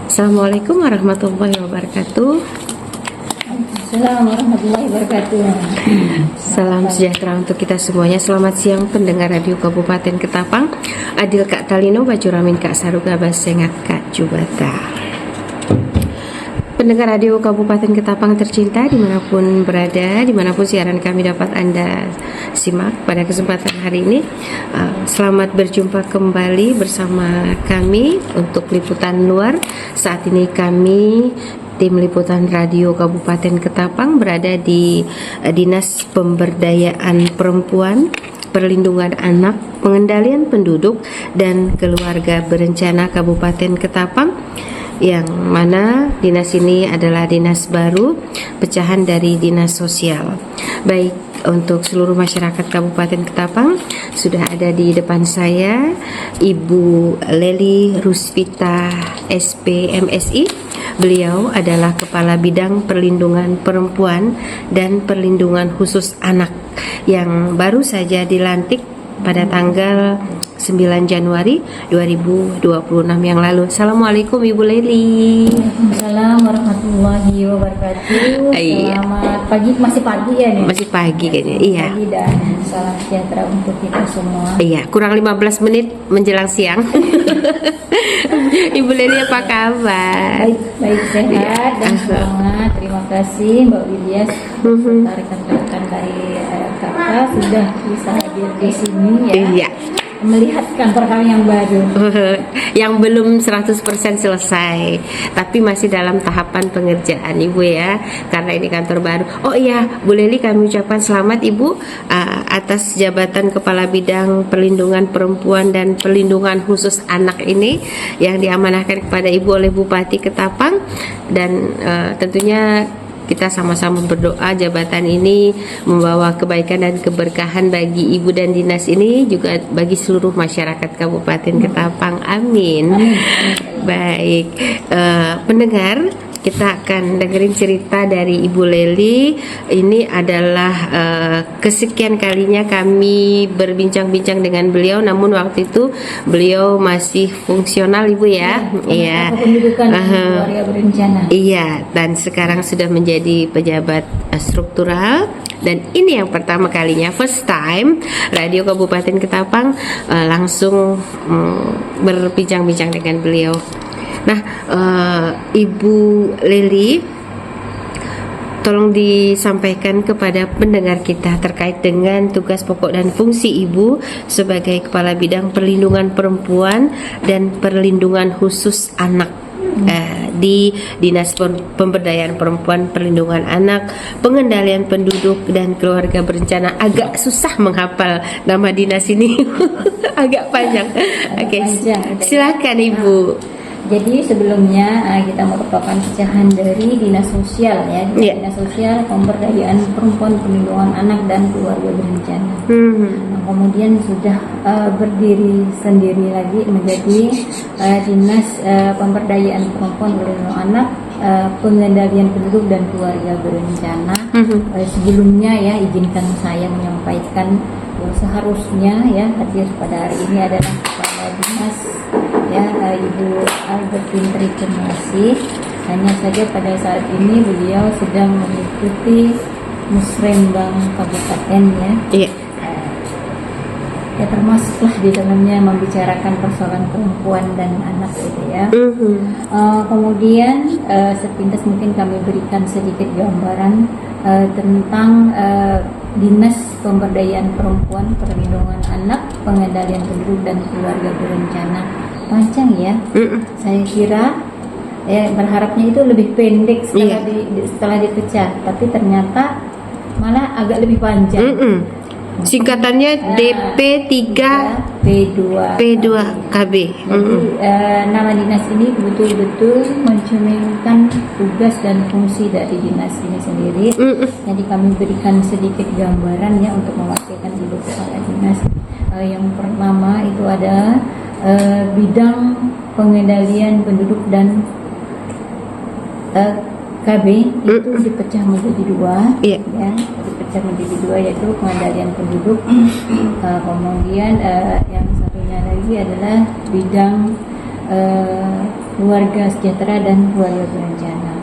Assalamualaikum warahmatullahi wabarakatuh. Assalamualaikum warahmatullahi wabarakatuh. Salam sejahtera untuk kita semuanya. Selamat siang pendengar Radio Kabupaten Ketapang. Adil Kak Talino, Baju Ramin Kak Saruga, Basengat Kak Jubata. Pendengar Radio Kabupaten Ketapang tercinta, dimanapun berada, dimanapun siaran kami dapat Anda simak pada kesempatan hari ini. Selamat berjumpa kembali bersama kami untuk liputan luar. Saat ini kami tim liputan Radio Kabupaten Ketapang berada di Dinas Pemberdayaan Perempuan, Perlindungan Anak, Pengendalian Penduduk dan Keluarga Berencana Kabupaten Ketapang, yang mana dinas ini adalah dinas baru pecahan dari dinas sosial. Baik, untuk seluruh masyarakat Kabupaten Ketapang sudah ada di depan saya Ibu Leli Rusvita SP MSI. Beliau adalah Kepala Bidang Perlindungan Perempuan dan Perlindungan Khusus Anak yang baru saja dilantik pada tanggal 9 Januari 2026 yang lalu. Assalamualaikum Ibu Leli. Waalaikumsalam warahmatullahi wabarakatuh. Selamat pagi, masih pagi ya nih? Masih pagi kayaknya, iya. Pagi dan salam sejahtera untuk kita semua. Iya, kurang 15 menit menjelang siang. Ibu Leli apa kabar? Baik sehat dan semangat. Terima kasih Mbak Widya serta rekan-rekan dari kakak sudah bisa hadir di sini ya. Iya. Melihat kantor kami yang baru, yang belum 100% selesai, tapi masih dalam tahapan pengerjaan Ibu ya, karena ini kantor baru. Oh iya, Bu Leli, kami ucapkan selamat Ibu atas jabatan Kepala Bidang Perlindungan Perempuan dan Perlindungan Khusus Anak ini yang diamanahkan kepada Ibu oleh Bupati Ketapang, dan tentunya kita sama-sama berdoa jabatan ini membawa kebaikan dan keberkahan bagi ibu dan dinas ini, juga bagi seluruh masyarakat Kabupaten Ketapang. Amin. Baik, pendengar, kita akan dengerin cerita dari Ibu Leli. Ini adalah kesekian kalinya kami berbincang-bincang dengan beliau, namun waktu itu beliau masih fungsional Ibu ya. Iya. Kependudukan keluarga berencana. Iya, dan sekarang sudah menjadi pejabat struktural, dan ini yang pertama kalinya, first time Radio Kabupaten Ketapang langsung berbincang-bincang dengan beliau. Nah, Ibu Leli, tolong disampaikan kepada pendengar kita terkait dengan tugas pokok dan fungsi Ibu sebagai Kepala Bidang Perlindungan Perempuan dan Perlindungan Khusus Anak di Dinas Pemberdayaan Perempuan, Perlindungan Anak, Pengendalian Penduduk dan Keluarga Berencana. Agak susah menghafal nama dinas ini, agak panjang. Oke, silakan Ibu. Jadi sebelumnya kita merupakan pecahan dari Dinas Sosial ya, Dinas Sosial Pemberdayaan Perempuan, Perlindungan Anak dan Keluarga Berencana. Nah, kemudian sudah berdiri sendiri lagi menjadi Dinas Pemberdayaan Perempuan, Perlindungan Anak, Pengendalian Penduduk dan Keluarga Berencana. Sebelumnya ya, izinkan saya menyampaikan bahwa seharusnya ya hadir pada hari ini adalah Kepala Dinas ya, Ibu Albertin Trikunasih. Hanya saja pada saat ini beliau sedang mengikuti musrembang kabupaten ya. Iya. Ya, termasuklah di dalamnya membicarakan persoalan perempuan dan anak gitu ya. Kemudian sepintas mungkin kami berikan sedikit gambaran tentang Dinas Pemberdayaan Perempuan, Perlindungan Anak, Pengendalian Penduduk dan Keluarga Berencana. Panjang ya. Saya kira ya berharapnya itu lebih pendek setelah dipecah, tapi ternyata malah agak lebih panjang. Singkatannya DP3 P2 KB. Jadi nama dinas ini betul-betul mencerminkan tugas dan fungsi dari dinas ini sendiri. Jadi kami berikan sedikit gambaran ya untuk mewakilkan Ibu Kepala Dinas. Yang pertama itu ada bidang pengendalian penduduk dan KB itu dipecah menjadi dua, ya, dipecah menjadi dua, yaitu pengendalian penduduk. Kemudian yang satunya lagi adalah bidang keluarga sejahtera dan keluarga berencana.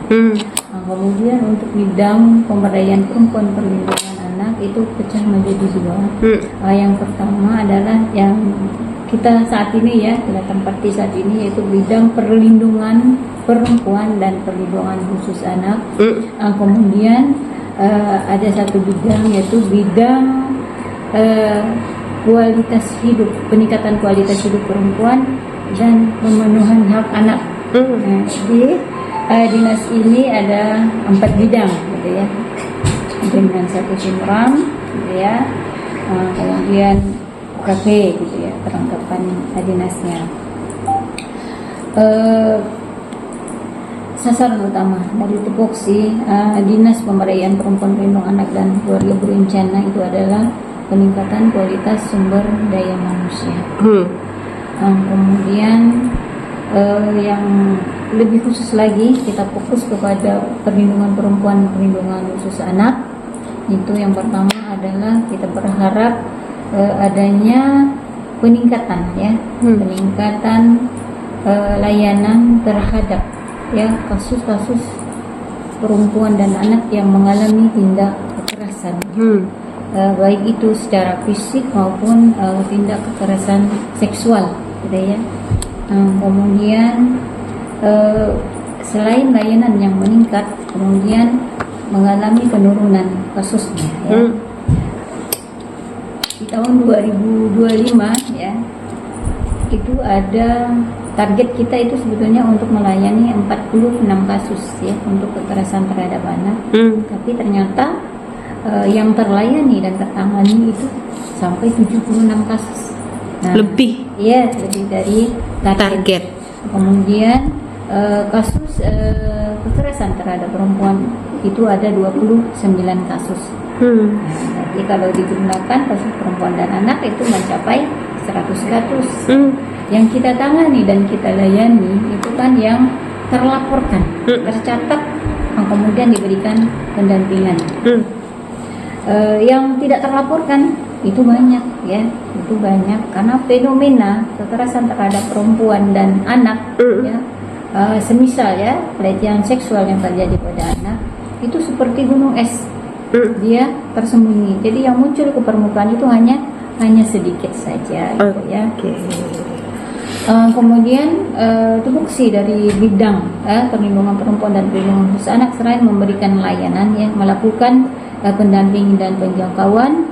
Nah, kemudian untuk bidang pemberdayaan perempuan perlindungan anak itu pecah menjadi dua. Yang pertama adalah yang kita saat ini ya, kita tempati saat ini, yaitu bidang perlindungan perempuan dan perlindungan khusus anak. Kemudian ada satu bidang, yaitu bidang kualitas hidup, peningkatan kualitas hidup perempuan dan pemenuhan hak anak. Di dinas ini ada 4 bidang gitu ya, dengan satu simram gitu ya, kemudian UKP gitu ya, perlengkapan dinasnya. Sasaran utama dari tupoksi Dinas Pemberdayaan Perempuan Perlindungan Anak dan Keluarga Berencana itu adalah peningkatan kualitas sumber daya manusia. Kemudian yang lebih khusus lagi kita fokus kepada perlindungan perempuan, perlindungan khusus anak. Itu yang pertama adalah kita berharap adanya peningkatan ya, peningkatan layanan terhadap ya kasus-kasus perempuan dan anak yang mengalami tindak kekerasan, baik itu secara fisik maupun tindak kekerasan seksual, gitu ya. Kemudian selain layanan yang meningkat, kemudian mengalami penurunan kasusnya. Ya. Di tahun 2025 ya, itu ada target kita itu sebetulnya untuk melayani 46 kasus ya untuk kekerasan terhadap anak. Tapi ternyata yang terlayani dan tertangani itu sampai 76 kasus. Nah, lebih dari target. Kemudian kasus kekerasan terhadap perempuan itu ada 29 kasus. Nah, jadi kalau digunakan kasus perempuan dan anak itu mencapai 100 kasus. Yang kita tangani dan kita layani itu kan yang terlaporkan, tercatat, kemudian diberikan pendampingan. Yang tidak terlaporkan itu banyak ya, itu banyak karena fenomena kekerasan terhadap perempuan dan anak ya, semisal ya pelecehan seksual yang terjadi pada anak itu seperti gunung es, dia tersembunyi. Jadi yang muncul ke permukaan itu hanya sedikit saja gitu ya. Kemudian tupoksi dari bidang perlindungan perempuan dan perlindungan khusus anak selain memberikan layanan ya, melakukan pendampingan dan penjangkauan,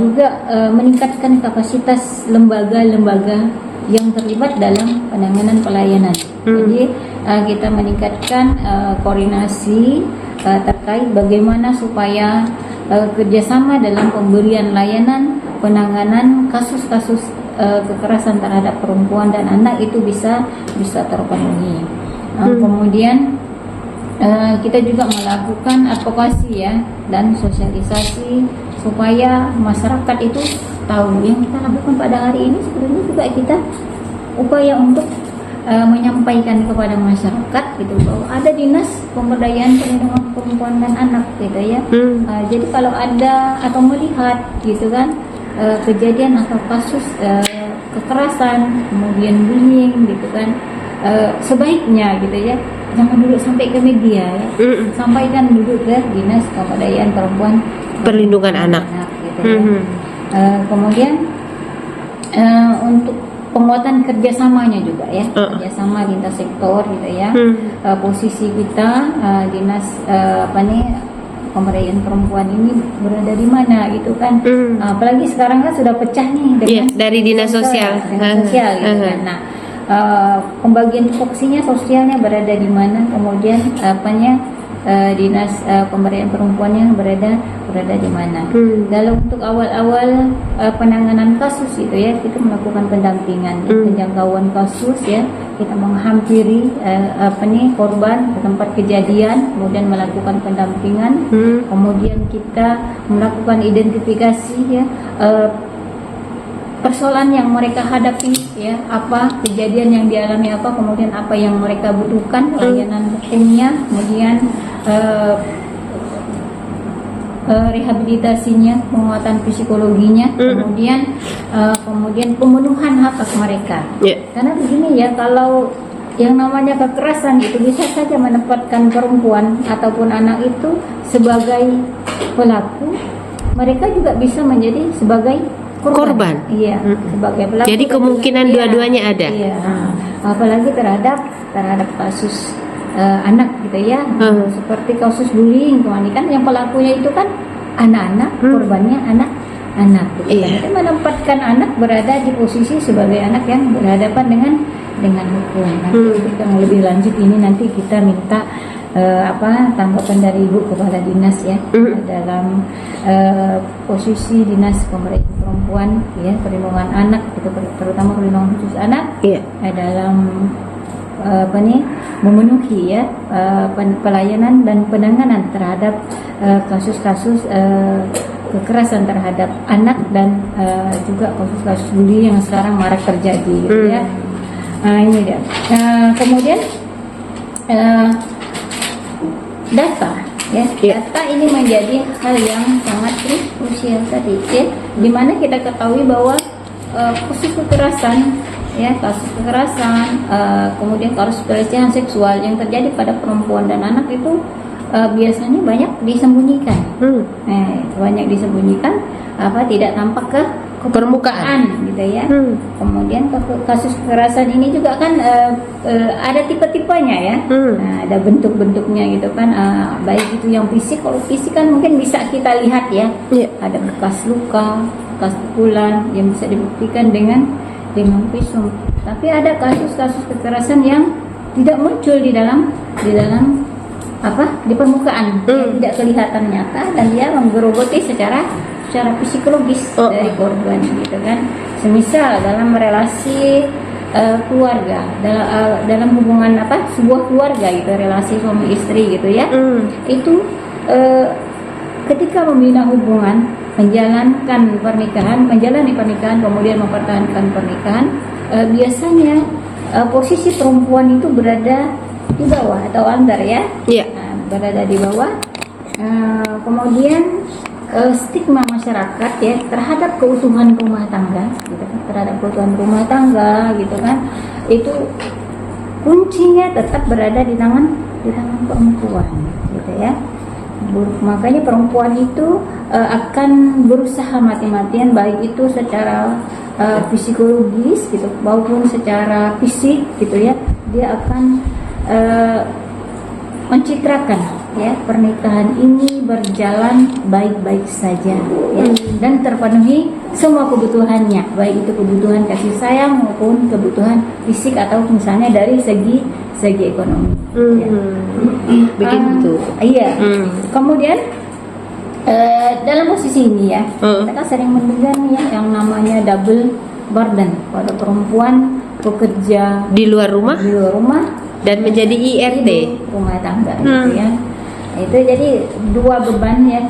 juga meningkatkan kapasitas lembaga-lembaga yang terlibat dalam penanganan pelayanan. Jadi kita meningkatkan koordinasi terkait bagaimana supaya kerjasama dalam pemberian layanan penanganan kasus-kasus kekerasan terhadap perempuan dan anak itu bisa terpenuhi. Kemudian kita juga melakukan advokasi ya dan sosialisasi supaya masyarakat itu tahu. Yang kita lakukan pada hari ini sebenarnya juga kita upaya untuk menyampaikan kepada masyarakat gitu bahwa ada dinas pemberdayaan perlindungan perempuan dan anak gitu ya. Jadi kalau ada atau melihat gitu kan kejadian atau kasus kekerasan, kemudian bullying gitu kan, sebaiknya gitu ya jangan dulu sampai ke media ya, sampaikan dulu ke Dinas Pemberdayaan Perempuan Perlindungan Anak gitu ya. Kemudian untuk penguatan kerjasamanya juga ya, kerjasama lintas sektor gitu ya. Posisi kita dinas pemberdayaan perempuan ini berada di mana gitu kan. Apalagi sekarang kan sudah pecah nih dengan dari dinas sosial gitu kan. Nah, pembagian tupoksinya sosialnya berada di mana, kemudian dinas pemberdayaan perempuannya berada di mana. Dalam untuk awal-awal penanganan kasus itu ya, kita melakukan pendampingan, penjangkauan kasus ya, kita menghampiri korban ke tempat kejadian, kemudian melakukan pendampingan, kemudian kita melakukan identifikasi ya persoalan yang mereka hadapi ya, apa kejadian yang dialami apa, kemudian apa yang mereka butuhkan, layanan hukumnya, kemudian rehabilitasinya, penguatan psikologinya, kemudian pemenuhan hak mereka. Karena begini ya, kalau yang namanya kekerasan itu bisa saja menempatkan perempuan ataupun anak itu sebagai pelaku, mereka juga bisa menjadi sebagai korban. Iya, sebagai pelaku. Jadi kemungkinan dua-duanya ada. Iya. Apalagi terhadap kasus anak gitu ya. Seperti kasus bullying kemarin kan yang pelakunya itu kan anak-anak, korbannya anak-anak gitu. Iya. Jadi menempatkan anak berada di posisi sebagai anak yang berhadapan dengan hukum. Nanti yang lebih lanjut ini nanti kita minta tanggapan dari Ibu Kepala Dinas ya dalam posisi Dinas Pemberdayaan Perempuan ya, perlindungan anak itu terutama perlindungan khusus anak dalam memenuhi ya pelayanan dan penanganan terhadap kasus-kasus kekerasan terhadap anak dan juga kasus-kasus bullying yang sekarang marak terjadi gitu ya. Ini dia. Kemudian data ya, data ini menjadi hal yang sangat krusial tadi ya, dimana kita ketahui bahwa kasus kekerasan ya, kemudian kasus pelecehan seksual yang terjadi pada perempuan dan anak itu biasanya banyak disembunyikan. Banyak disembunyikan, tidak tampak ke permukaan gitu ya. Kemudian kasus kekerasan ini juga kan ada tipe-tipenya ya. Ada bentuk-bentuknya gitu kan, baik itu yang fisik. Kalau fisik kan mungkin bisa kita lihat ya, ada bekas luka, bekas pukulan yang bisa dibuktikan dengan visum. Tapi ada kasus-kasus kekerasan yang tidak muncul di dalam di permukaan, tidak kelihatan nyata dan dia menggerogoti secara psikologis dari korban gitu kan. Semisal dalam relasi keluarga, dalam hubungan sebuah keluarga gitu, relasi suami istri gitu ya. Itu ketika membina hubungan, menjalani pernikahan, kemudian mempertahankan pernikahan, biasanya posisi perempuan itu berada di bawah atau under ya. Berada di bawah. Kemudian stigma masyarakat ya terhadap keutuhan rumah tangga gitu kan, gitu kan, itu kuncinya tetap berada di tangan perempuan gitu ya. Makanya perempuan itu akan berusaha mati-matian, baik itu secara psikologis gitu maupun secara fisik gitu ya. Dia akan mencitrakan ya pernikahan ini berjalan baik-baik saja ya, dan terpenuhi semua kebutuhannya, baik itu kebutuhan kasih sayang maupun kebutuhan fisik atau misalnya dari segi ekonomi. Begitu. Iya. Kemudian dalam posisi ini ya, kita kan sering mendengar nih ya yang namanya double burden pada perempuan bekerja di luar rumah dan menjadi IRT rumah tangga gitu ya. Itu jadi dua beban ya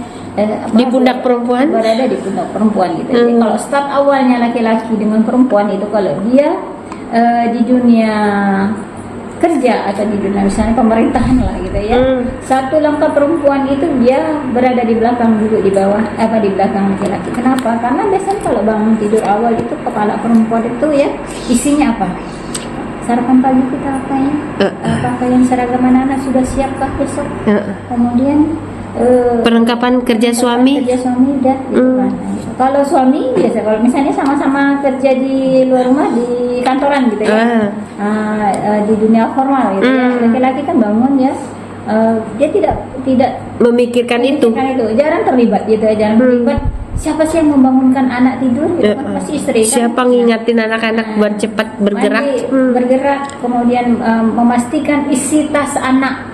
di pundak perempuan, berada di pundak perempuan gitu. Jadi kalau start awalnya laki-laki dengan perempuan itu, kalau dia di dunia kerja atau di dunia misalnya pemerintahan lah gitu ya, satu langkah perempuan itu dia berada di belakang, duduk di bawah di belakang laki-laki. Kenapa? Karena biasanya kalau bangun tidur awal itu kepala perempuan itu ya isinya apa? Sarapan pagi kita apa ya? Pakaian seragam anak-anak sudah siapkah besok? Kemudian perlengkapan kerja suami udah gitu kan. Kalau suami biasa, kalau misalnya sama-sama kerja di luar rumah di kantoran gitu ya, di dunia formal gitu ya, laki-laki kan bangun ya, dia tidak memikirkan itu, jarang terlibat gitu ya, terlibat. Siapa sih yang membangunkan anak tidur gitu kan, pasti istri kan. Siapa ngingatin anak-anak buat cepat bergerak, bergerak, kemudian memastikan isi tas anak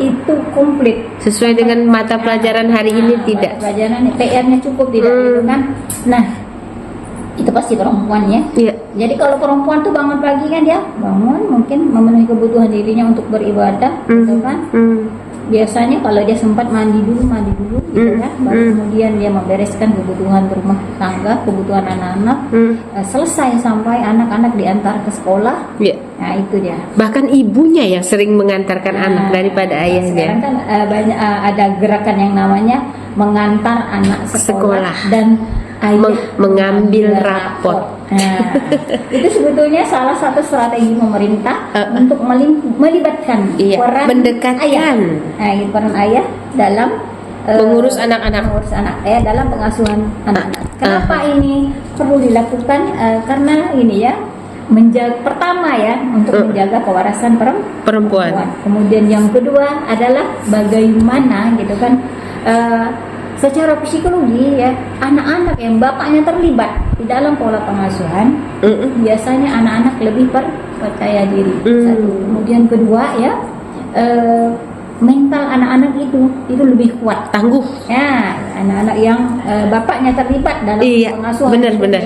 itu komplit sesuai dengan mata pelajaran hari ini. Tidak, pelajaran PR-nya cukup tidak gitu kan. Nah, itu pasti perempuan ya. Jadi kalau perempuan tuh bangun pagi kan, dia bangun mungkin memenuhi kebutuhan dirinya untuk beribadah gitu kan. Biasanya kalau dia sempat mandi dulu gitu ya, baru kemudian dia membereskan kebutuhan rumah tangga, kebutuhan anak-anak, selesai sampai anak-anak diantar ke sekolah. Nah itu dia. Bahkan ibunya yang sering mengantarkan anak daripada ayahnya. Sekarang kan banyak ada gerakan yang namanya mengantar anak sekolah. Dan ayah mengambil rapot. Nah, itu sebetulnya salah satu strategi pemerintah untuk melibatkan peran mendekatkan ayah. Nah, peran ayah dalam mengurus anak-anak, dalam pengasuhan anak-anak. Kenapa ini perlu dilakukan? Karena ini ya, pertama ya, untuk menjaga kewarasan perempuan. Kemudian yang kedua adalah bagaimana gitu kan, secara psikologi ya, anak-anak yang bapaknya terlibat di dalam pola pengasuhan, biasanya anak-anak lebih percaya diri. Satu. Kemudian kedua ya, mental anak-anak itu lebih kuat, tangguh. Ya, anak-anak yang bapaknya terlibat dalam pengasuhan, benar-benar,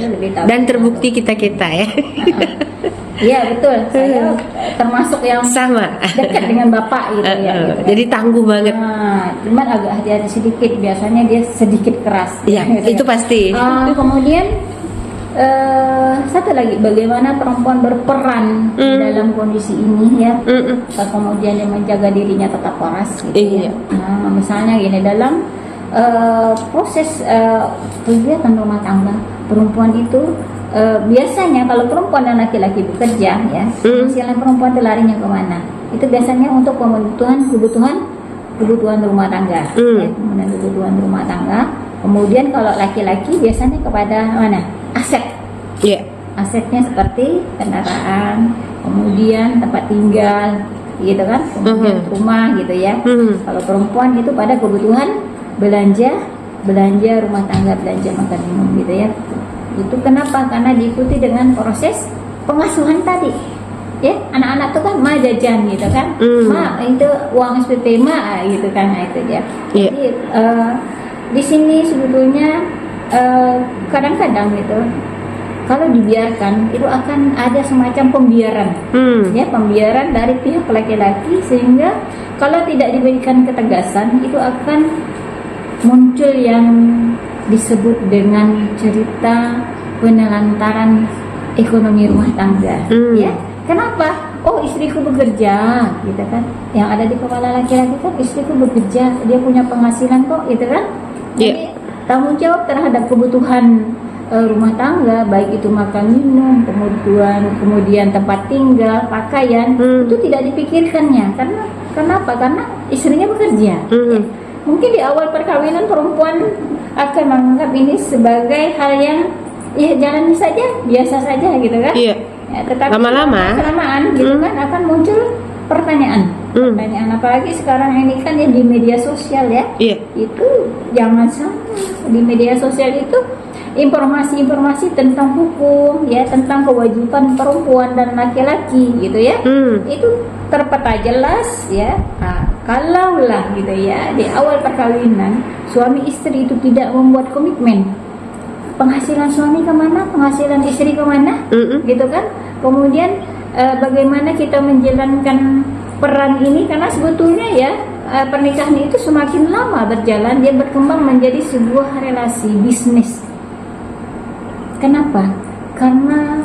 dan terbukti kita ya. Iya betul, saya termasuk yang sama dekat dengan bapak gitu ya. Gitu. Jadi tangguh banget. Cuman agak hati-hati sedikit, biasanya dia sedikit keras. Iya, gitu, itu pasti. Kemudian satu lagi, bagaimana perempuan berperan dalam kondisi ini ya. Kemudian dia menjaga dirinya tetap waras gitu ya. Nah, misalnya gini, dalam proses kegiatan rumah tangga, perempuan itu biasanya kalau perempuan dan laki-laki bekerja ya, penghasilan perempuan itu larinya kemana? Itu biasanya untuk kebutuhan rumah tangga, ya, kemudian kebutuhan rumah tangga. Kemudian kalau laki-laki biasanya kepada mana? Aset. Asetnya seperti kendaraan, kemudian tempat tinggal, gitu kan, kemudian rumah gitu ya. Kalau perempuan itu pada kebutuhan belanja rumah tangga, belanja makan minum gitu ya. Itu kenapa? Karena diikuti dengan proses pengasuhan tadi. Ya, anak-anak tuh kan jajan gitu kan. Itu uang SPP gitu kan, nah, itu dia. Jadi di sini sebetulnya kadang-kadang gitu, kalau dibiarkan itu akan ada semacam pembiaran. Ya, pembiaran dari pihak laki-laki, sehingga kalau tidak diberikan ketegasan itu akan muncul yang disebut dengan cerita penelantaran ekonomi rumah tangga. Ya, kenapa? Oh, istriku bekerja, gitu kan? Yang ada di kepala laki-laki kan, istriku bekerja, dia punya penghasilan kok, gitu kan? Jadi tanggung jawab terhadap kebutuhan rumah tangga, baik itu makan minum, kemudian tempat tinggal, pakaian, itu tidak dipikirkannya. Karena kenapa? Karena istrinya bekerja. Mungkin di awal perkawinan perempuan akan menganggap ini sebagai hal yang ya jalani saja, biasa saja gitu kan. Ya, tetapi kelamaan gitu kan akan muncul pertanyaan. Apalagi sekarang ini kan ya di media sosial ya. Itu jangan salah, di media sosial itu informasi-informasi tentang hukum ya, tentang kewajiban perempuan dan laki-laki gitu ya. Itu terpeta jelas ya. Kalaulah gitu ya, di awal perkawinan suami istri itu tidak membuat komitmen, penghasilan suami kemana, penghasilan istri kemana, gitu kan. Kemudian bagaimana kita menjalankan peran ini, karena sebetulnya ya pernikahan itu semakin lama berjalan dia berkembang menjadi sebuah relasi bisnis. Kenapa? Karena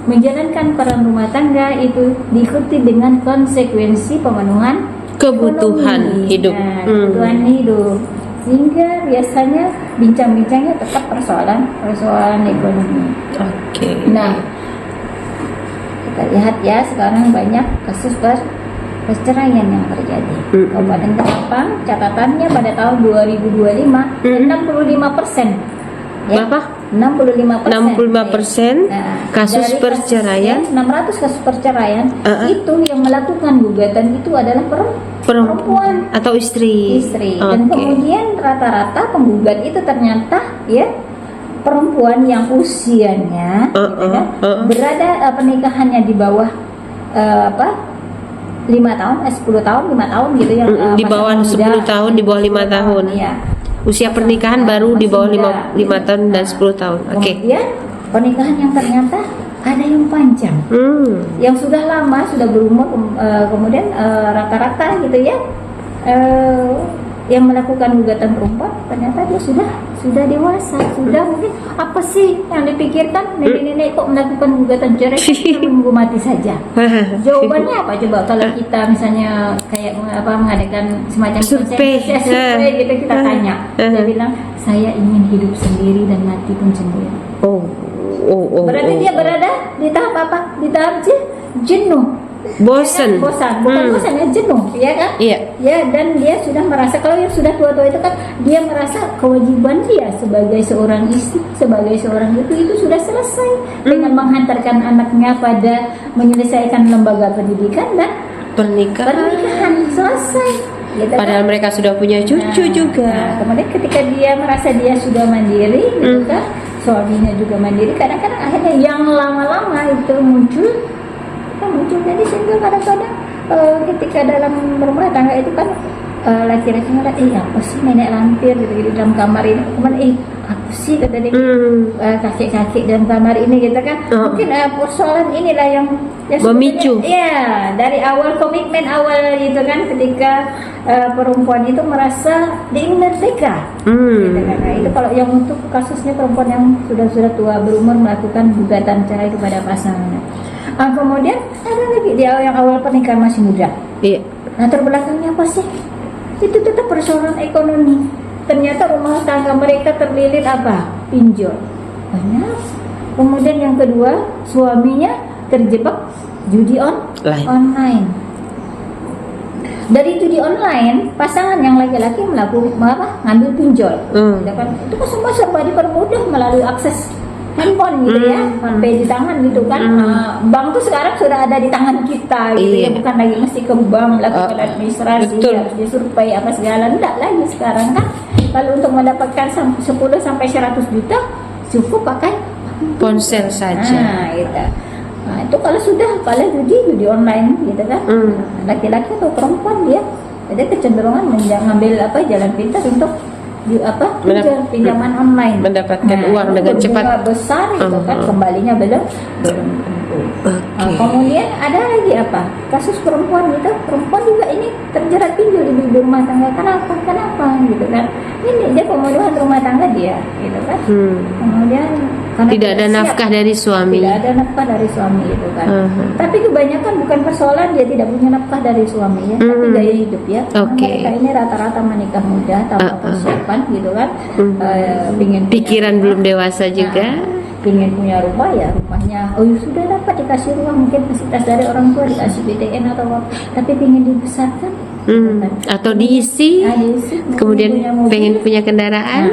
menjalankan peran rumah tangga itu diikuti dengan konsekuensi pemenuhan kebutuhan hidup. Kebutuhan hidup. Sehingga biasanya bincang-bincangnya tetap persoalan ekonomi. Nah, kita lihat ya, sekarang banyak kasus perceraian yang terjadi. Kabupaten Ketapang catatannya pada tahun 2025 65%. Ya, Berapa? 65%. Kasus perceraian. 600 kasus perceraian itu yang melakukan gugatan itu adalah perempuan atau istri. Dan kemudian rata-rata penggugat itu ternyata ya perempuan yang usianya berada pernikahannya di bawah 5 tahun, 10 tahun, 5 tahun gitu ya. Di bawah 10 tahun, di bawah 5 tahun. Ya. Usia pernikahan baru di bawah 5 tahun dan 10 tahun. Kemudian pernikahan yang ternyata ada yang panjang, yang sudah lama, sudah berumur, kemudian rata-rata gitu ya, yang melakukan gugatan perempuan ternyata dia sudah sudah dewasa, sudah mungkin apa sih yang dipikirkan nenek-nenek kok melakukan gugatan cerai kan menunggu mati saja. Jawabannya apa coba kalau kita misalnya kayak mengadakan semacam survei gitu, kita tanya, dia bilang saya ingin hidup sendiri dan mati pun sendiri. Berarti dia berada di tahap apa? Di tahap jenuh. Bosan. Bukan bosan ya, jenuh, ya kan? Iya. Ya, dan dia sudah merasa, kalau yang sudah tua-tua itu kan dia merasa kewajiban dia sebagai seorang istri, sebagai seorang itu sudah selesai dengan menghantarkan anaknya pada menyelesaikan lembaga pendidikan dan pernikahan selesai. Gitu Padahal kan? mereka sudah punya cucu juga. Kemudian ketika dia merasa dia sudah mandiri, gitu kan, suaminya juga mandiri, kadang-kadang akhirnya yang lama-lama itu muncul. Jadi sehingga kadang-kadang ketika dalam rumah tangga itu kan laki-laki ngeliat, apa sih nenek lampir gitu dalam kamar ini, kemudian apa sih kata dia, kakek-kakek dalam kamar ini gitu kan. Mungkin persoalan inilah yang memicu. Ya, dari awal komitmen awal itu kan, ketika perempuan itu merasa ingin merdeka. Gitu kan. Nah, itu kalau yang untuk kasusnya perempuan yang sudah tua berumur melakukan gugatan cerai kepada pasangannya. Kemudian ada lagi dia yang awal pernikahan masih muda. Iya. Nah, terbelakangnya apa sih? Itu tetap persoalan ekonomi. Ternyata rumah tangga mereka terlilit apa? Pinjol. Banyak. Kemudian yang kedua, suaminya terjebak judi online. Dari judi online, pasangan yang laki-laki ngambil pinjol. Itu kan semua serba dipermudah melalui akses handphone gitu ya, HP di tangan gitu kan. Bank tuh sekarang sudah ada di tangan kita gitu ya, bukan lagi mesti ke bank lakukan administrasi, harus disurvei apa segala, enggak lagi sekarang kan. Kalau untuk mendapatkan 10 sampai 100 juta cukup pakai ponsel saja. Nah, itu kalau judi online gitu kan. Laki-laki atau perempuan dia ada kecenderungan ngambil jalan pintas untuk pinjaman online, mendapatkan uang dengan cepat besar itu kan, kembalinya belum tentu. Kemudian ada lagi kasus perempuan juga ini terjerat pinjol di rumah tangga. Kenapa gitu kan, ini dia pembunuhan rumah tangga dia gitu kan. Kemudian tidak ada nafkah dari suami, itu kan. Tapi kebanyakan bukan persoalan dia tidak punya nafkah dari suami ya, tapi gaya hidup ya. Mereka ini rata-rata menikah muda tanpa persiapan gitu kan. Pikiran belum dewasa juga. Ingin punya rumah ya, rumahnya sudah dapat dikasih rumah, mungkin fasilitas dari orang tua, dikasih BTN atau apa, tapi ingin dibesarkan atau diisi, kemudian pengen punya kendaraan.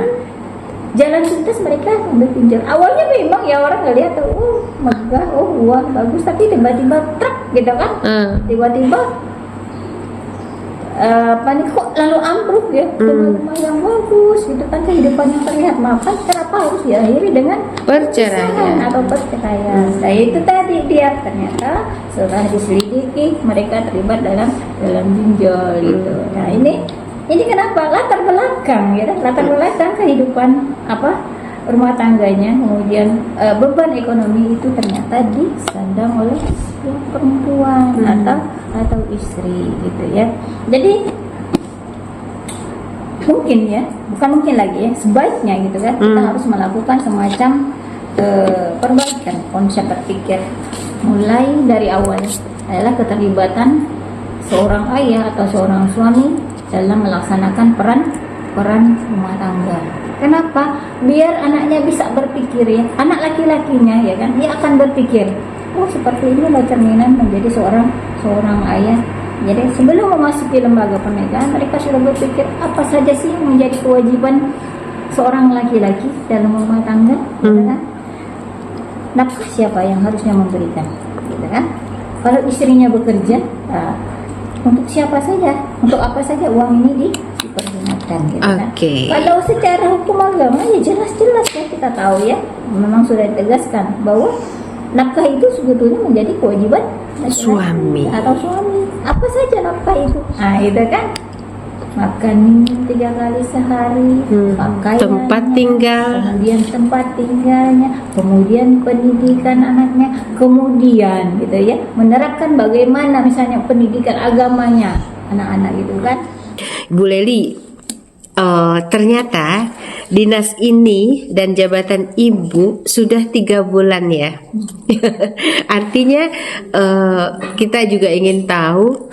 Jalan pintas mereka ambil pinjol. Awalnya memang ya orang ngelihat megah, uang bagus, tapi tiba-tiba truk gitu kan. Tiba-tiba kok lalu ambruk ya, rumah yang bagus gitu kan, kehidupan yang terlihat mapan, kenapa harus diakhiri dengan perceraian atau perceraian? Nah, itu tadi dia ternyata setelah diselidiki mereka terlibat dalam pinjol gitu. Nah, ini kenapa? Latar belakang kehidupan rumah tangganya, kemudian beban ekonomi itu ternyata disandang oleh perempuan atau istri gitu ya. Jadi sebaiknya gitu kan, kita harus melakukan semacam perbaikan konsep berpikir mulai dari awal adalah keterlibatan seorang ayah atau seorang suami dalam melaksanakan peran rumah tangga. Kenapa? Biar anaknya bisa berpikir ya, anak laki-lakinya ya kan, dia akan berpikir, seperti ini cerminan menjadi seorang ayah. Jadi sebelum memasuki lembaga pernikahan, mereka sudah berpikir apa saja sih yang menjadi kewajiban seorang laki-laki dalam rumah tangga, gitu kan? Nafkah siapa yang harusnya memberikan, gitu kan? Kalau istrinya bekerja, untuk siapa saja, untuk apa saja uang ini dipergunakan, gitu kan? Kalau secara hukum agama ya jelas-jelas ya, kita tahu ya, memang sudah ditegaskan bahwa nafkah itu sebetulnya menjadi kewajiban suami atau suami. Apa saja nafkah itu? Itu kan makan 3 kali sehari, pakaian, tempat tinggal, kemudian tempat tinggalnya, kemudian pendidikan anaknya, kemudian gitu ya, menerapkan bagaimana misalnya pendidikan agamanya anak-anak gitu kan. Bu Leli, ternyata dinas ini dan jabatan ibu sudah 3 bulan ya. Artinya kita juga ingin tahu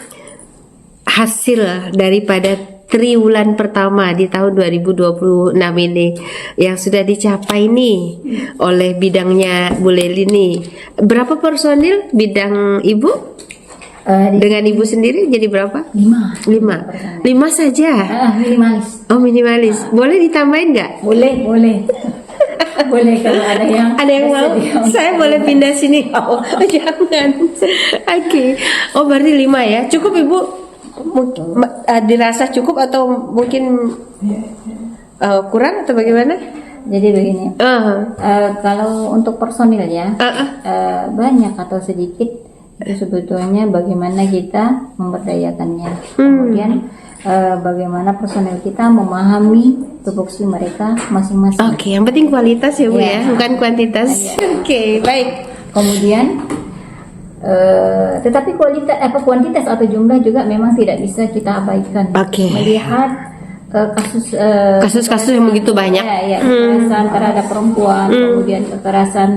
hasil daripada triwulan pertama di tahun 2026 ini yang sudah dicapai nih oleh bidangnya Bu Leli nih. Berapa personil bidang ibu? Dengan ibu sendiri jadi berapa? 5 saja. Minimalis. Oh, minimalis. Boleh ditambahin nggak? Boleh boleh kalau ada yang mau. Saya boleh pindah sini. Oh, jangan. Oke. Oh, berarti 5 ya. Cukup ibu? Dirasa cukup atau mungkin kurang atau bagaimana? Jadi begini. Kalau untuk personil ya, banyak atau sedikit itu sebetulnya bagaimana kita memberdayakannya. Kemudian bagaimana personel kita memahami tupoksi mereka masing-masing. Oke, yang penting kualitas ya Bu ya, bukan kuantitas. Oke, baik. Kemudian tetapi kuantitas atau jumlah juga memang tidak bisa kita abaikan. Melihat kasus-kasus yang begitu banyak, kekerasan terhadap perempuan, kemudian kekerasan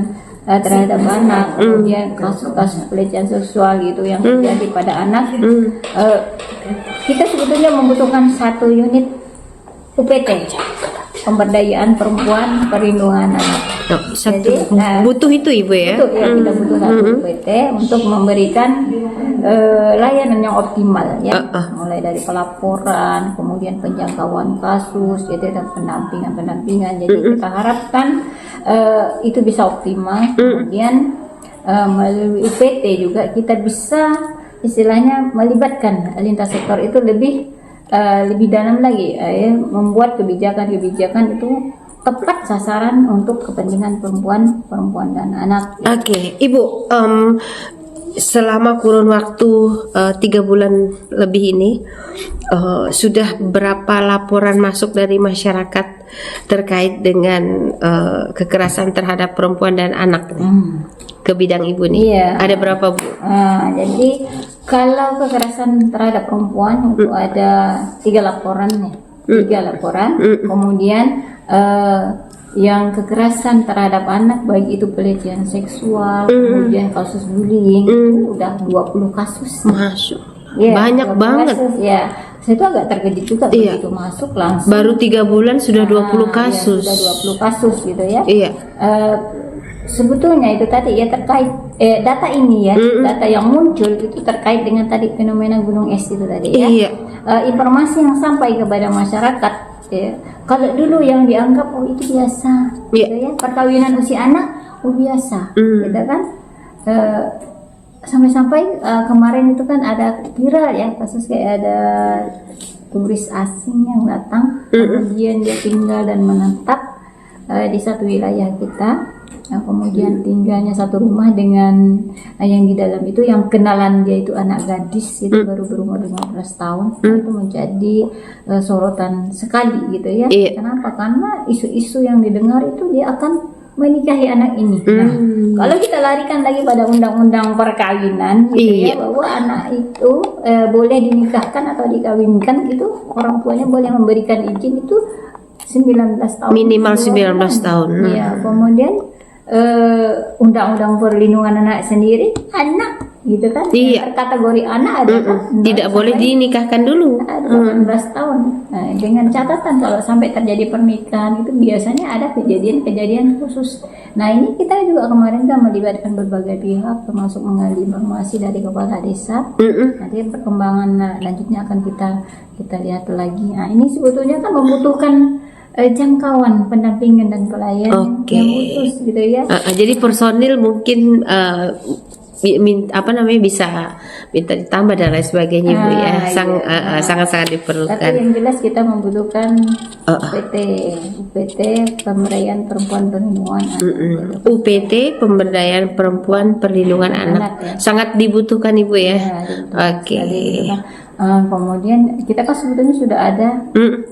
terhadap anak, kemudian kasus-kasus pelecehan seksual gitu yang terjadi pada anak. Kita sebetulnya membutuhkan 1 unit UPT, pemberdayaan perempuan, perlindungan anak. Jadi butuh itu ibu ya? Betul ya, kita butuh 1 UPT untuk memberikan layanan yang optimal ya, mulai dari pelaporan, kemudian penjangkauan kasus, jadi ada pendampingan. Jadi kita harapkan itu bisa optimal. Kemudian melalui UPT juga kita bisa istilahnya melibatkan lintas sektor itu lebih dalam lagi, membuat kebijakan itu tepat sasaran untuk kepentingan perempuan dan anak. Oke, Ibu, selama kurun waktu 3 bulan lebih ini sudah berapa laporan masuk dari masyarakat terkait dengan kekerasan terhadap perempuan dan anak ke bidang ibu nih? Iya. Ada berapa Bu? Jadi kalau kekerasan terhadap perempuan itu ada 3 laporan nih, 3 laporan. Kemudian yang kekerasan terhadap anak, baik itu pelecehan seksual, kemudian kasus bullying, itu udah 20 kasus. Masuk. Banyak banget. Kasus, ya. Saya itu agak terkejut juga begitu masuk langsung. Baru 3 bulan sudah 20 kasus. Ya, sudah 20 kasus gitu ya. Iya. Sebetulnya itu tadi ya terkait data ini ya, data yang muncul itu terkait dengan tadi fenomena gunung es itu tadi ya. Iya. Informasi yang sampai kepada masyarakat ya. Kalau dulu yang dianggap itu biasa, gitu ya, perkawinan usia anak biasa, gitu kan. Sampai-sampai kemarin itu kan ada viral ya kasus kayak ada turis asing yang datang, kemudian dia tinggal dan menetap di satu wilayah kita. Nah, kemudian tinggalnya satu rumah dengan yang di dalam itu yang kenalan dia itu anak gadis itu baru berumur 15 tahun. Itu menjadi sorotan sekali gitu ya. Kenapa? Karena isu-isu yang didengar itu dia akan menikahi anak ini. Nah, kalau kita larikan lagi pada undang-undang perkawinan gitu ya, bahwa anak itu boleh dinikahkan atau dikawinkan gitu, orang tuanya boleh memberikan izin itu 19 tahun. Minimal 19 tahun. Iya, kemudian undang-undang perlindungan anak sendiri anak gitu kan, kategori anak ada tidak boleh dinikahkan dulu 18 tahun. Nah, dengan catatan kalau sampai terjadi pernikahan itu biasanya ada kejadian khusus. Nah, ini kita juga kemarin kan melibatkan berbagai pihak termasuk mengambil informasi dari kepala desa. Nanti perkembangan lanjutnya akan kita lihat lagi. Nah, ini sebetulnya kan membutuhkan jangkauan pendampingan dan pelayanan yang khusus gitu ya. Jadi personil mungkin bisa minta ditambah dan lain sebagainya Bu ya. Sangat-sangat diperlukan. Tapi yang jelas kita membutuhkan UPT pemberdayaan perempuan perlindungan anak. UPT pemberdayaan perempuan perlindungan anak. Ya. Sangat dibutuhkan Ibu ya. Oke. Kemudian kita kan sebetulnya sudah ada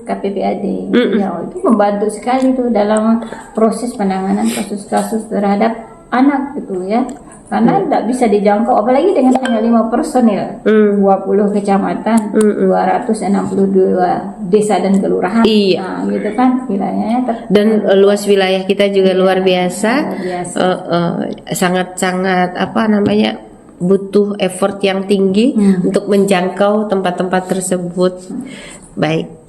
KPPAD, ya, itu membantu sekali tuh dalam proses penanganan kasus-kasus terhadap anak gitu ya. Karena tidak bisa dijangkau, apalagi dengan hanya 5 personil, 20 kecamatan, 262 desa dan kelurahan. Iya. Nah, gitu kan wilayahnya. Dan luas wilayah kita juga luar biasa. Luar biasa. Sangat-sangat apa namanya, butuh effort yang tinggi untuk menjangkau tempat-tempat tersebut. Baik.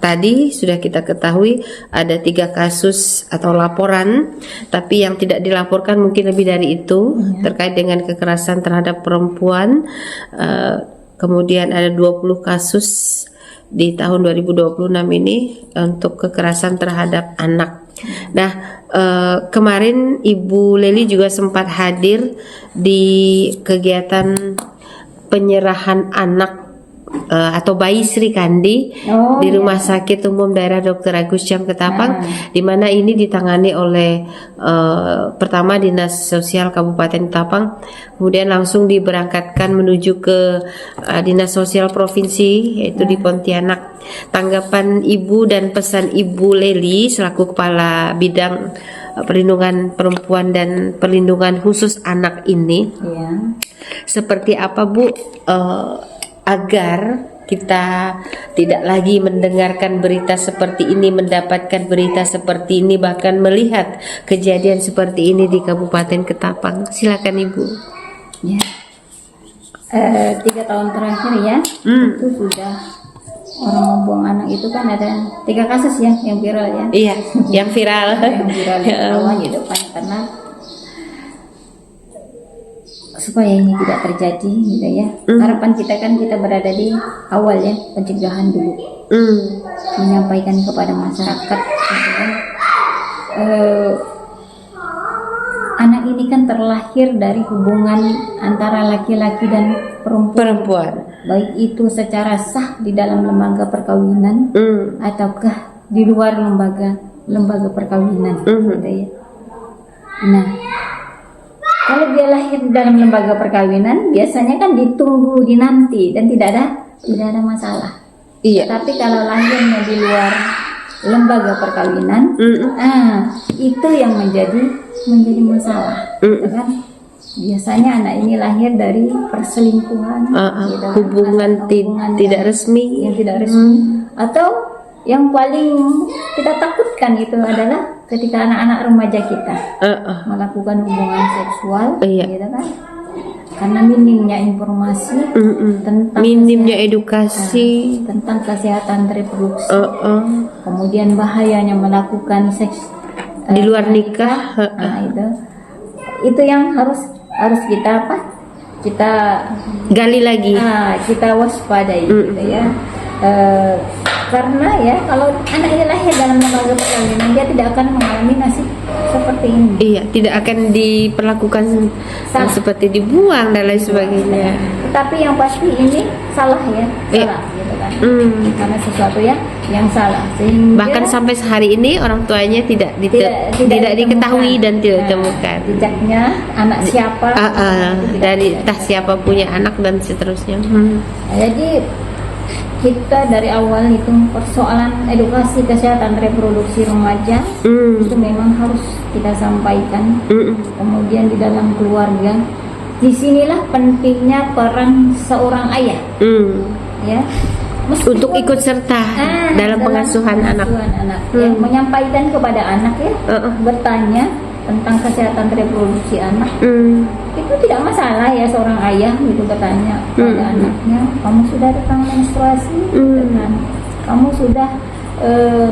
Tadi sudah kita ketahui ada 3 kasus atau laporan, tapi yang tidak dilaporkan mungkin lebih dari itu terkait dengan kekerasan terhadap perempuan. Kemudian ada 20 kasus di tahun 2026 ini untuk kekerasan terhadap anak. Nah, kemarin Ibu Leli juga sempat hadir di kegiatan penyerahan anak atau bayi Sri Kandi di Rumah Sakit Umum Daerah Dr. Agus Syam Ketapang, di mana ini ditangani oleh pertama Dinas Sosial Kabupaten Ketapang, kemudian langsung diberangkatkan menuju ke Dinas Sosial Provinsi yaitu di Pontianak. Tanggapan Ibu dan pesan Ibu Leli selaku Kepala Bidang Perlindungan Perempuan dan Perlindungan Khusus Anak ini seperti apa, Bu? Agar kita tidak lagi mendengarkan berita seperti ini, mendapatkan berita seperti ini, bahkan melihat kejadian seperti ini di Kabupaten Ketapang. Silakan Ibu. Ya. 3 tahun terakhir ya, itu sudah orang membuang anak itu kan ada 3 kasus ya yang viral ya. Iya, yang viral. Yang viral di bawah gitu kan, karena supaya ini tidak terjadi gitu ya. Harapan kita kan kita berada di awal ya, pencegahan dulu, menyampaikan kepada masyarakat gitu kan. Anak ini kan terlahir dari hubungan antara laki-laki dan perempuan, baik itu secara sah di dalam lembaga perkawinan ataukah di luar lembaga perkawinan gitu ya. Nah, kalau dia lahir di dalam lembaga perkawinan, biasanya kan ditunggu dinanti dan tidak ada masalah. Iya. Tapi kalau lahirnya di luar lembaga perkawinan, itu yang menjadi masalah, gitu kan? Biasanya anak ini lahir dari perselingkuhan, gitu kan? hubungan tidak resmi, yang tidak resmi, atau yang paling kita takutkan itu adalah ketika anak-anak remaja kita melakukan hubungan seksual, gitu kan? Karena minimnya informasi tentang minimnya edukasi tentang kesehatan reproduksi, kemudian bahayanya melakukan seks di luar nikah. Nah, itu yang harus kita kita gali lagi, kita waspadai gitu ya. Karena ya kalau anak ini lahir dalam lembaga perkawinan, dia tidak akan mengalami nasib seperti ini. Iya, tidak akan diperlakukan seperti dibuang dan lain sebagainya. Tetapi yang pasti ini salah ya, salah gitu kan. Karena sesuatu yang salah, sehingga bahkan sampai sehari ini orang tuanya tidak diketahui dan tidak ditemukan jejaknya anak siapa, dari entah siapa punya anak dan seterusnya. Jadi kita dari awal itu persoalan edukasi kesehatan reproduksi remaja itu memang harus kita sampaikan. Kemudian di dalam keluarga, disinilah pentingnya peran seorang ayah, ya, untuk ikut serta dalam pengasuhan anak. Ya, menyampaikan kepada anak ya, bertanya tentang kesehatan reproduksi anak. Itu tidak masalah ya seorang ayah gitu bertanya pada anaknya, kamu sudah datang menstruasi, kan? Kamu sudah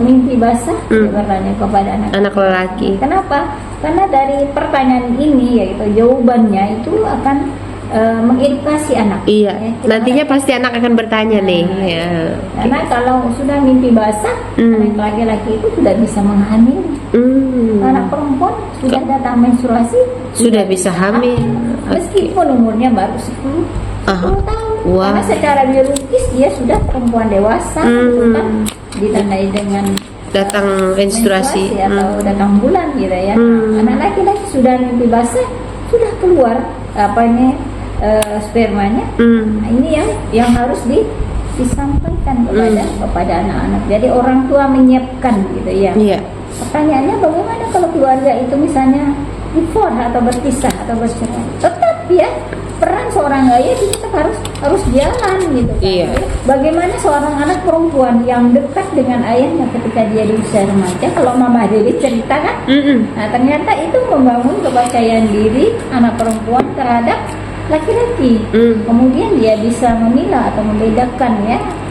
mimpi basah, bertanya kepada anak lelaki. Kenapa? Karena dari pertanyaan ini yaitu jawabannya itu akan mengedukasi anak. Iya. Ya, nantinya pasti anak akan bertanya nih. Ya. Karena kalau sudah mimpi basah, anak laki-laki itu sudah bisa menghamili. Anak perempuan sudah datang menstruasi, sudah bisa hamil. Meskipun umurnya baru 10 tahun. Karena secara biologis dia sudah perempuan dewasa, kan ditandai dengan datang menstruasi atau datang bulan gitu ya. Anak laki-laki sudah mimpi basah, sudah keluar spermanya. Nah, ini yang harus disampaikan kepada anak-anak. Jadi orang tua menyiapkan gitu ya. Pertanyaannya bagaimana kalau keluarga itu misalnya divorce atau berpisah atau bercerai, tetap ya peran seorang ayah itu tetap harus jalan gitu kan. Iya. Bagaimana seorang anak perempuan yang dekat dengan ayahnya ketika dia di usia remaja, kalau Mama Dewi cerita kan, nah ternyata itu membangun kepercayaan diri anak perempuan terhadap laki-laki. Kemudian dia bisa memilah atau membedakan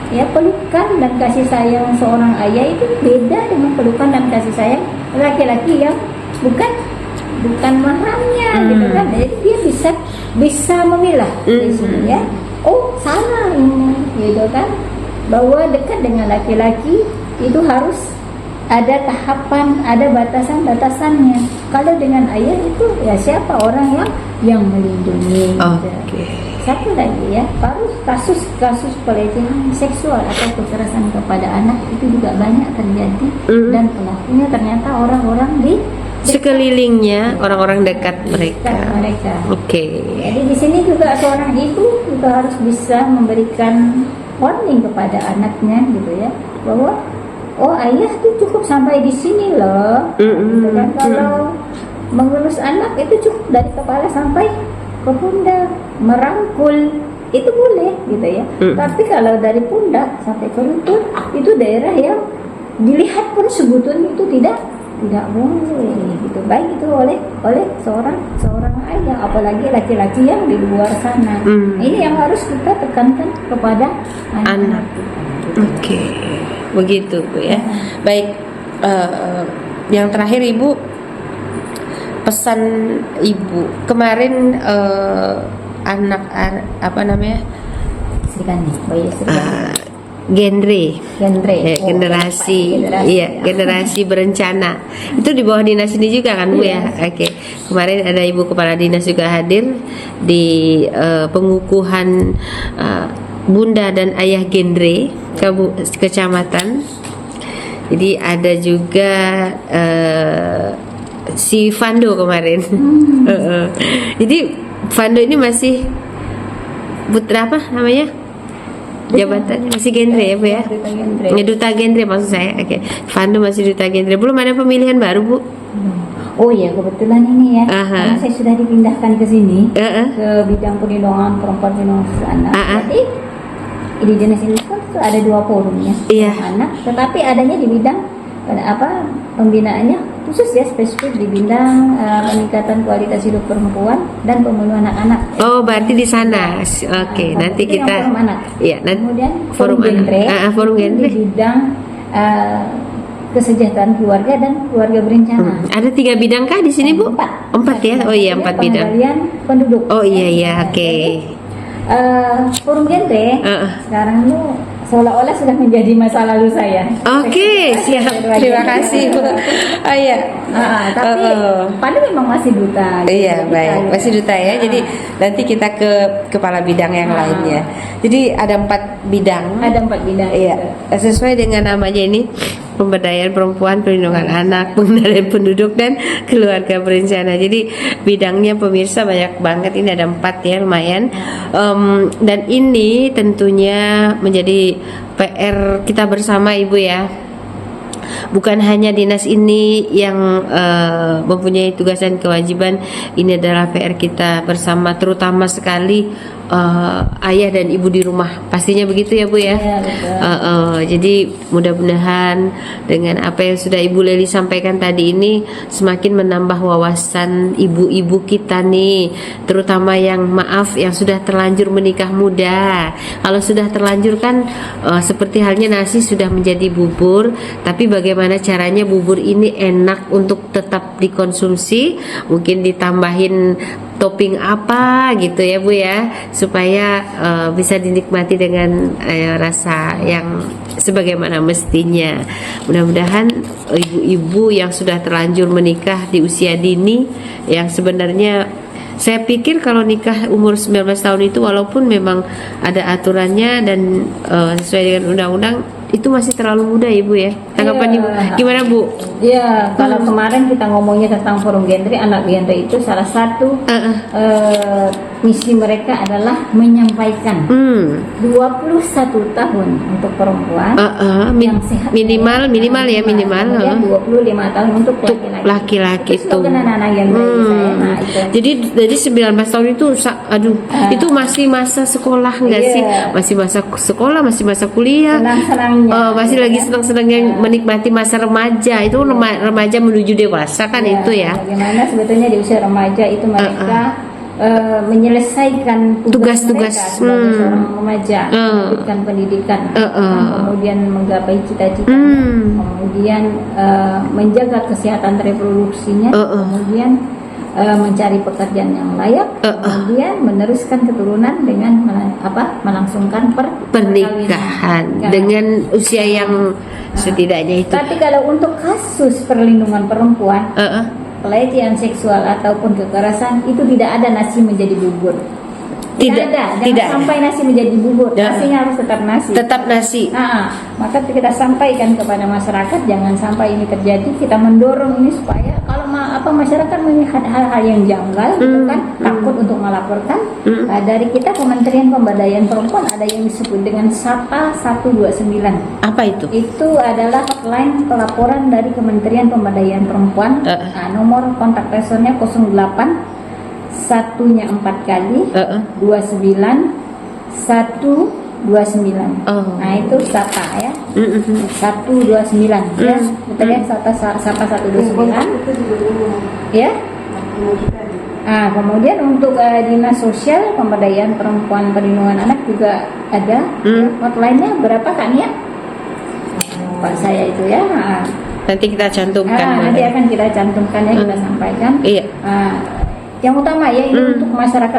ya pelukan dan kasih sayang seorang ayah itu beda dengan pelukan dan kasih sayang laki-laki yang bukan mahramnya gitu kan. Jadi dia bisa memilah di sini ya. Oh salah ini gitu kan, bahwa dekat dengan laki-laki itu harus ada tahapan, ada batasan-batasannya. Kalau dengan ayah itu ya siapa orang yang melindungi. Oke. Satu lagi ya, baru kasus pelecehan seksual atau kekerasan kepada anak itu juga banyak terjadi dan pelakunya ternyata orang-orang di sekelilingnya, orang-orang dekat mereka. Oke. Jadi di sini juga seorang ibu juga harus bisa memberikan warning kepada anaknya gitu ya, bahwa oh ayah tuh cukup sampai di sini loh. Gitu kan. Kalau mengurus anak itu cukup dari kepala sampai ke pundak, merangkul itu boleh gitu ya. Tapi kalau dari pundak sampai ke lutut itu daerah yang dilihat pun sebetulnya itu tidak boleh gitu, baik itu oleh seorang ayah, apalagi laki-laki yang di luar sana. Ini yang harus kita tekankan kepada anak. Oke, begitu Bu ya. Baik, yang terakhir Ibu, pesan Ibu kemarin anak apa namanya? Serikandi, bayi serikandi. Generasi generasi berencana itu di bawah dinas ini juga kan Bu ya. Oke. Kemarin ada Ibu Kepala Dinas juga hadir di pengukuhan Bunda dan Ayah Genre kecamatan. Jadi ada juga si Fando kemarin. Jadi Fando ini masih putra apa namanya? Jabatannya masih genre ya Bu ya? Duta genre maksud saya. Oke. Fando masih duta genre. Belum ada pemilihan baru Bu? Oh iya, kebetulan ini ya, karena saya sudah dipindahkan ke sini ke bidang perlindungan perempuan dan anak. Jadi di dinas ini kan ada 2 forumnya anak, tetapi adanya di bidang pembinaannya khusus ya, spesifik di bidang peningkatan kualitas hidup perempuan dan pemulihan anak-anak. Oh, berarti di sana. Oke, nanti kita forum anak. Iya, nanti kemudian forum genre. Forum genre di bidang kesejahteraan keluarga dan keluarga berencana. Ada 3 bidang kah di sini Bu? 4 ya. Oh iya, 4 bidang. Pengendalian penduduk. Oh iya, oke. Forum genre sekarang itu seolah-olah sudah menjadi masa lalu saya. Oke, siap. Terima kasih Bu. Oh iya. Tapi Pandu memang masih duta. Iya, baik. Masih duta ya. Jadi nanti kita ke kepala bidang yang lainnya. Jadi ada 4 bidang. Ada 4 bidang. Iya. Sesuai dengan namanya ini, pemberdayaan perempuan, perlindungan anak, pengendalian penduduk dan keluarga berencana. Jadi bidangnya pemirsa banyak banget. Ini ada 4 ya, lumayan. Dan ini tentunya menjadi PR kita bersama Ibu ya. Bukan hanya dinas ini yang mempunyai tugas dan kewajiban, ini adalah PR kita bersama, terutama sekali ayah dan ibu di rumah. Pastinya begitu ya Bu ya. Ya, betul. Jadi mudah-mudahan dengan apa yang sudah Ibu Leli sampaikan tadi ini semakin menambah wawasan ibu-ibu kita nih, terutama yang yang sudah terlanjur menikah muda. Kalau sudah terlanjur kan seperti halnya nasi sudah menjadi bubur, tapi bagaimana caranya bubur ini enak untuk tetap dikonsumsi, mungkin ditambahin topping apa gitu ya Bu ya, supaya bisa dinikmati dengan rasa yang sebagaimana mestinya. Mudah-mudahan ibu-ibu yang sudah terlanjur menikah di usia dini, yang sebenarnya saya pikir kalau nikah umur 19 tahun itu walaupun memang ada aturannya dan sesuai dengan undang-undang, itu masih terlalu muda Ibu ya. Tanggapan Iya. Ibu gimana Bu? Ya, kalau kemarin kita ngomongnya tentang forum genre, anak genre itu salah satu misi mereka adalah menyampaikan 21 tahun untuk perempuan yang sehat, minimal ya minimal. Kemudian 25 tahun untuk laki-laki. Itu. Anak-anak yang saya. Nah, itu. Jadi 19 tahun itu itu masih masa sekolah enggak Iya. sih? Masih masa sekolah, masih masa kuliah. Senang-senangnya. Masih lagi senang-senangnya menikmati masa remaja. Itu remaja menuju dewasa kan Ya, itu ya. bagaimana sebetulnya di usia remaja itu mereka menyelesaikan Tugas-tugas. mereka sebagai seorang remaja, melanjutkan pendidikan, kemudian menggapai cita-citanya, kemudian menjaga kesehatan reproduksinya, kemudian mencari pekerjaan yang layak, kemudian meneruskan keturunan dengan melangsungkan pernikahan dengan usia yang setidaknya itu. Tapi kalau untuk kasus perlindungan perempuan, pelecehan seksual ataupun kekerasan itu tidak ada nasi menjadi bubur. Tidak ada. Jangan sampai nasi menjadi bubur. Nasinya harus tetap nasi. Tetap nasi. Maka kita sampaikan kepada masyarakat jangan sampai ini terjadi. Kita mendorong ini supaya kalau masyarakat melihat hal-hal yang janggal, gitu kan, takut untuk melaporkan. Dari kita Kementerian Pemberdayaan Perempuan ada yang disebut dengan SAPA 129. Apa itu? Itu adalah hotline pelaporan dari Kementerian Pemberdayaan Perempuan. Nomor kontak teleponnya 08 satunya 4 kali 29 129. Nah itu SAPA ya. 129 ya. Betul ya, SAPA 129 ya. Kemudian untuk Dinas Sosial Pemberdayaan Perempuan Perlindungan Anak juga ada hotline-nya berapa Kak Nia? Pak saya itu ya. Nanti kita cantumkan. Nanti akan kita cantumkan ya, kita sampaikan. Iya. Yang utama ya ini untuk masyarakat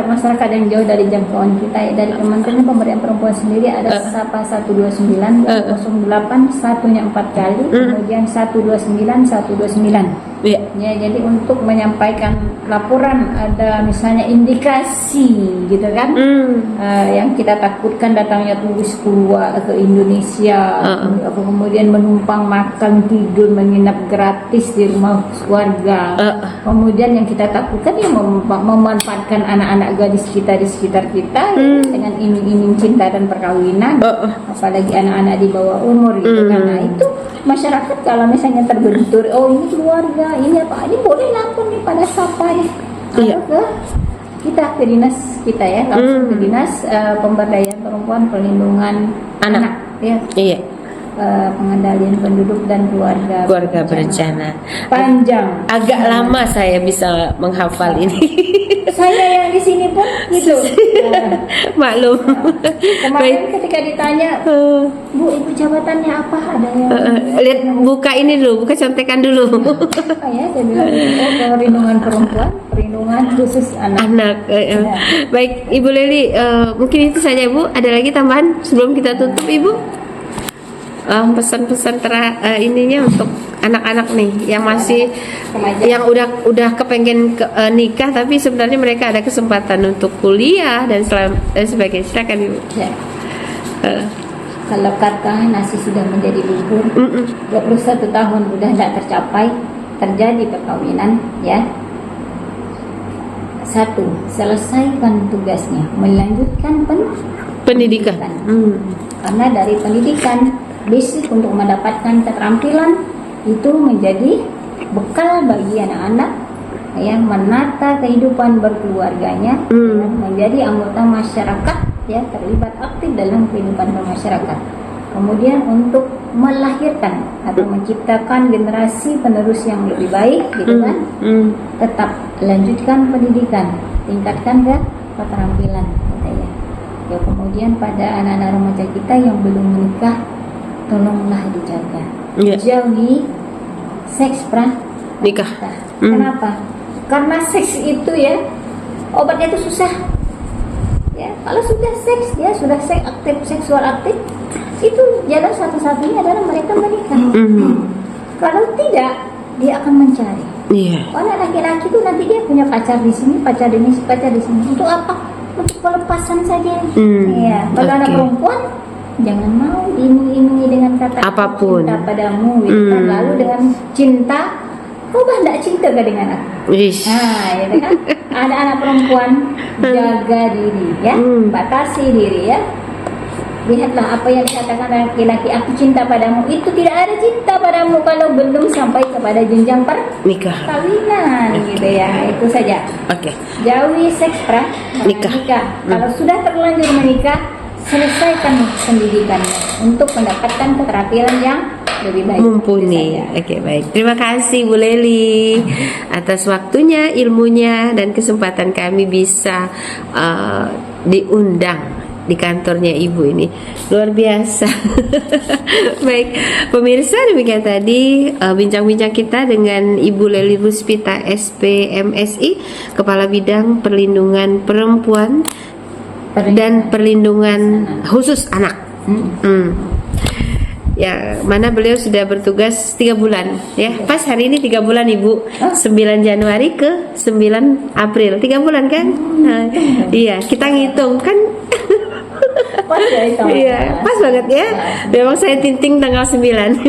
yang jauh dari jangkauan kita ya. Dari Kementerian Pemberdayaan Perempuan sendiri ada SAPA 129 08 satunya 4 kali kemudian 129 129. Ya, jadi untuk menyampaikan laporan ada misalnya indikasi gitu kan, yang kita takutkan datangnya turis keluar ke Indonesia, kemudian menumpang makan tidur menginap gratis di rumah keluarga, kemudian yang kita takutkan ya memanfaatkan anak-anak gadis kita di sekitar kita ya, dengan iming-iming cinta dan perkawinan, apalagi anak-anak di bawah umur gitu kan. Nah itu masyarakat kalau misalnya terbentur, oh ini keluarga, ini apa, ini boleh lapor nih pada SAPA ya, atau ke dinas kita ya, langsung ke dinas pemberdayaan perempuan perlindungan anak ya. Iya. Pengendalian penduduk dan keluarga berencana. Panjang. Agak lama saya bisa menghafal ini. Saya yang di sini pun gitu. Maklum. Kemarin ketika ditanya, Bu, ibu jabatannya apa? Ada yang lihat buka ini dulu, buka contekan dulu. Apa ya? Saya bilang perlindungan perempuan, perlindungan khusus anak. Baik, Ibu Leli, mungkin itu saja Bu. Ada lagi tambahan sebelum kita tutup Ibu? Pesan-pesan ininya untuk anak-anak nih yang masih yang udah kepengen nikah tapi sebenarnya mereka ada kesempatan untuk kuliah dan sebagainya. Silakan Ibu. Ya. Kalau kata nasi sudah menjadi bubur, 21 tahun udah tidak tercapai, terjadi perkawinan ya. 1. Selesaikan tugasnya, melanjutkan pendidikan. Karena dari pendidikan basic untuk mendapatkan keterampilan itu menjadi bekal bagi anak-anak yang menata kehidupan berkeluarganya, menjadi anggota masyarakat ya, terlibat aktif dalam kehidupan bermasyarakat. Kemudian untuk melahirkan atau menciptakan generasi penerus yang lebih baik gitu kan, tetap lanjutkan pendidikan, tingkatkan keterampilan gitu ya. Kemudian pada anak-anak remaja kita yang belum menikah, tolonglah dijaga. Jauhi seks nikah. Kenapa? Karena seks itu ya obatnya itu susah. Ya, kalau sudah seks, dia sudah aktif, seksual aktif, itu jalan satu-satunya adalah mereka menikah. Kalau tidak, dia akan mencari. Karena laki-laki itu nanti dia punya pacar di sini, pacar di sini. Untuk apa? Untuk pelepasan saja. Ya, kalau anak perempuan jangan mau diiming-imingi dengan kata Apapun. cinta padamu gitu kan. Lalu dengan cinta, kau bah enggak cinta gak dengan aku? Ish. Nah, gitu kan. Ada anak perempuan, jaga diri ya, batasi diri ya. Lihatlah apa yang dikatakan laki-laki, aku cinta padamu. Itu tidak ada cinta padamu kalau belum sampai kepada jenjang Nikah. perkawinan gitu ya. Itu saja. Oke. Jauhi seks Nikah. Kalau sudah terlanjur menikah, selesaikan pendidikannya untuk mendapatkan keterampilan yang lebih baik. Mumpuni. Itu saja. Oke, baik. Terima kasih Bu Leli atas waktunya, ilmunya, dan kesempatan kami bisa diundang di kantornya Ibu ini. Luar biasa. Baik, pemirsa, demikian tadi bincang-bincang kita dengan Ibu Leli Ruspita SPMSI, Kepala Bidang Perlindungan Perempuan dan Perlindungan Khusus Anak. Ya, mana beliau sudah bertugas 3 bulan ya. Pas hari ini 3 bulan Ibu. 9 Januari ke 9 April. 3 bulan kan? Nah, iya, kita ngitung kan. Pas ya itu. Iya, pas banget ya. Memang saya tinting tanggal 9.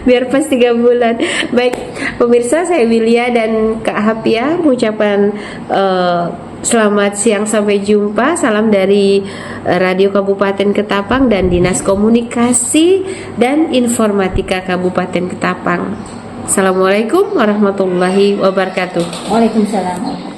Biar pas 3 bulan. Baik, pemirsa, saya Wilya dan Kak Hapia mengucapkan selamat siang, sampai jumpa. Salam dari Radio Kabupaten Ketapang dan Dinas Komunikasi dan Informatika Kabupaten Ketapang. Assalamualaikum warahmatullahi wabarakatuh. Waalaikumsalam.